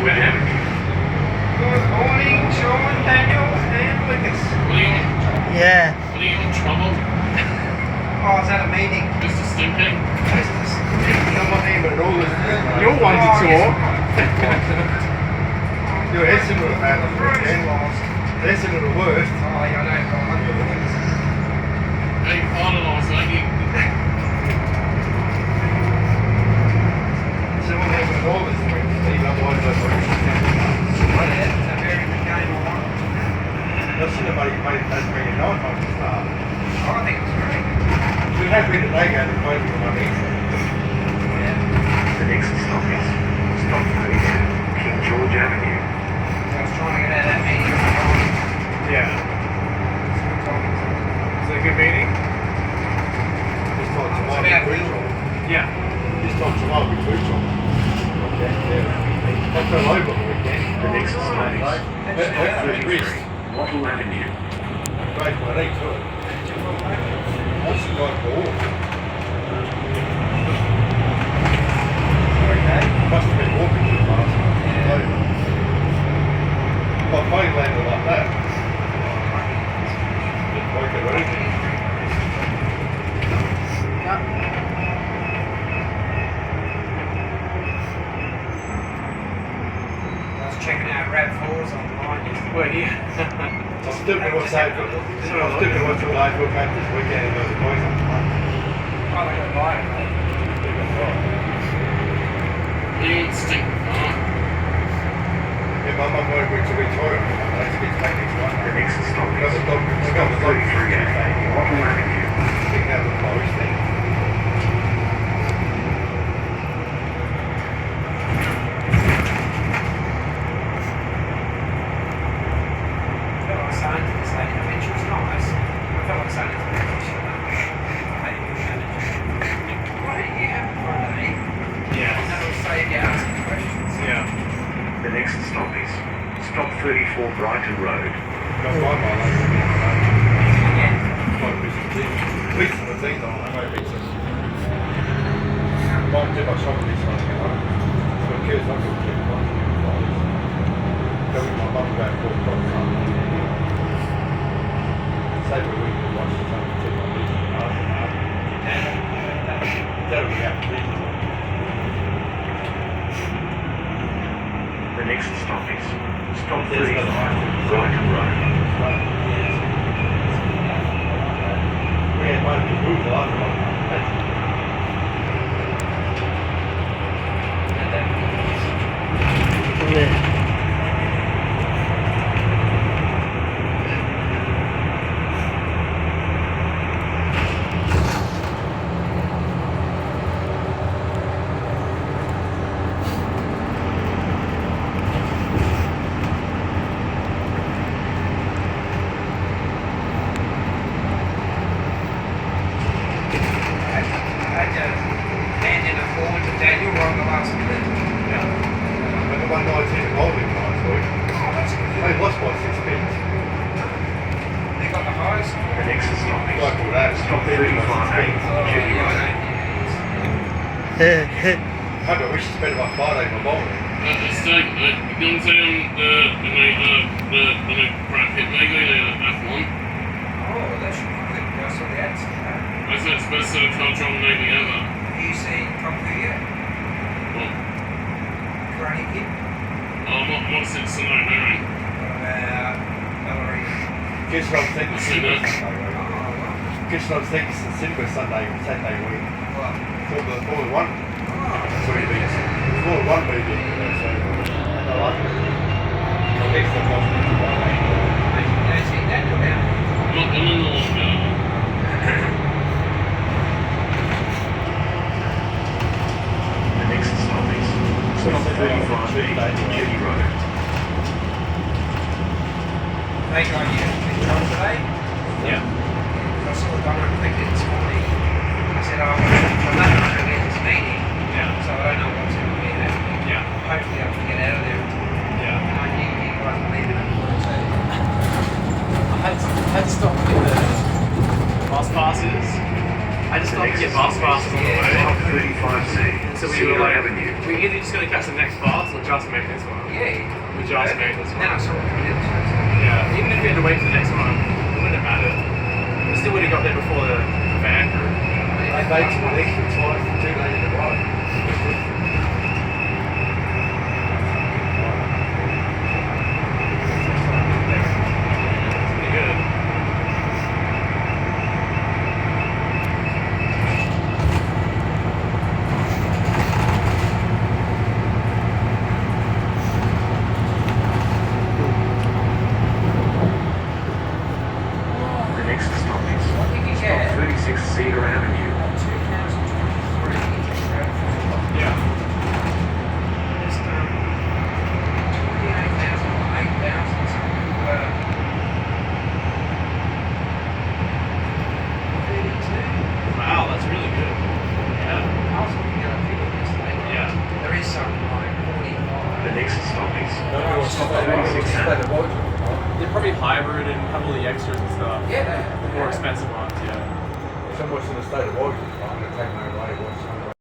Good morning, Sean, Daniel, and Lucas. Yeah. What are you in trouble? Oh, I was at a meeting. Mr. Stinking? I'm not even all this. You're one to talk. Your estimate of that, the estimate of the worst. Oh, yeah, I know. Hey, finalise, ain't you? Someone having all this week, even otherwise they're working. It's a very good game, all right. I've seen somebody play that many night from the start. Oh, I think it was great. We have been today going to play with my niece. Yeah. The next stop is stop 32, King George Avenue. I was trying to get out of that meeting on the phone. Yeah. Is it a good meeting? This time It's tomorrow about we Will. food Yeah. This time tomorrow we food shop. Okay. Yeah. I fell over on the weekend. The next stop is That's wrist. Wattle Avenue. Great one, I to it. What's the guy called? Okay. Must have been walking too fast. My plane landed like that. Didn't work or anything. I was checking out RAV4s online yesterday. Well, yeah. I was still going to say, I was still going to watch all the AFL games this weekend and the boys on the plane. Oh, they got live, mate. You stink. Yeah, my mum wanted me to retire. I had to get back next one. The next stop I got is the dog, I got the dog 33A, Wattle Avenue. Big out of the forest thing. I felt like saying to this lady, I mean, she was nice. I felt like saying to her, she was like, hey, you manager. Right, you have fun, eh? Yes. And that'll save you asking questions. Yeah. The next stop is stop 34 Brighton Road. Got my mum over there. Yeah. Quite a bit of things. Some of the things on, I might be some. Might do my shopping this one, you know. So kids, I'm going to keep one. Go with my mum about 4 o'clock. Say we can watch the time to take my business. That'll be out to The next stop is stop 35 Brighton Road. We had one to move the other one. Yeah. I had to hand in a forward to Daniel right on the last minute. And the 119 bowling last week. Oh, that's good. They lost by 6 pins. They got the highest. The next stop is Like all that. stop 35A, Jetty Road. I wish to spend about 5 days on bowling. It's like, you don't say the crap hit Megally F1. Oh, that should be good. I saw the ads. I said it's best set of control maybe ever. Have you seen Kung Fu yet? Well, Karate Kid? what's it tonight, Mary? Valerie. Guess what I'm thinking? I've seen that. Sunday week. Guess what I'm thinking? Cinema Saturday week. What? Formula 1. Oh, So it's Formula 1 movie. So I like it. At least I'm watching it one day. I see that go down. Not one in the long The next stop is stop 35B, Jetty Road. They got you control today? Yeah. I saw the guy reflected this morning. I said, oh, I'm not going to get this meeting, Yeah. so I don't know what's going to be happening. Yeah. Hopefully I can get out of there. Yeah. And I knew you guys were leaving it. So, I had to stop and get the bus passes. I just stopped to get bus passes on the way. Stop 35C, So we Cedar were like, Avenue. we're either just going to catch the next bus or jump just make this one. Yeah. We just made this Then I one. saw it coming in. Yeah, even if we had to wait for the next one, it wouldn't have mattered. We still would have got there before the van crew. They made some extra time for 2 days in a row. It's pretty good. The next stop is What did you stop get? 36 Cedar Avenue. 2023. Yeah. It's 28,000 or 8,000 something. 32. Wow, that's really good. Yeah. I was looking at a video yesterday. Yeah. There is some like 45. The next stop is Stop stop 36 Avenue. They're probably hybrid and have all the extras and stuff. Yeah, The more expensive ones, yeah. Somewhere in the state of Washington, I'm going to take my away, watch some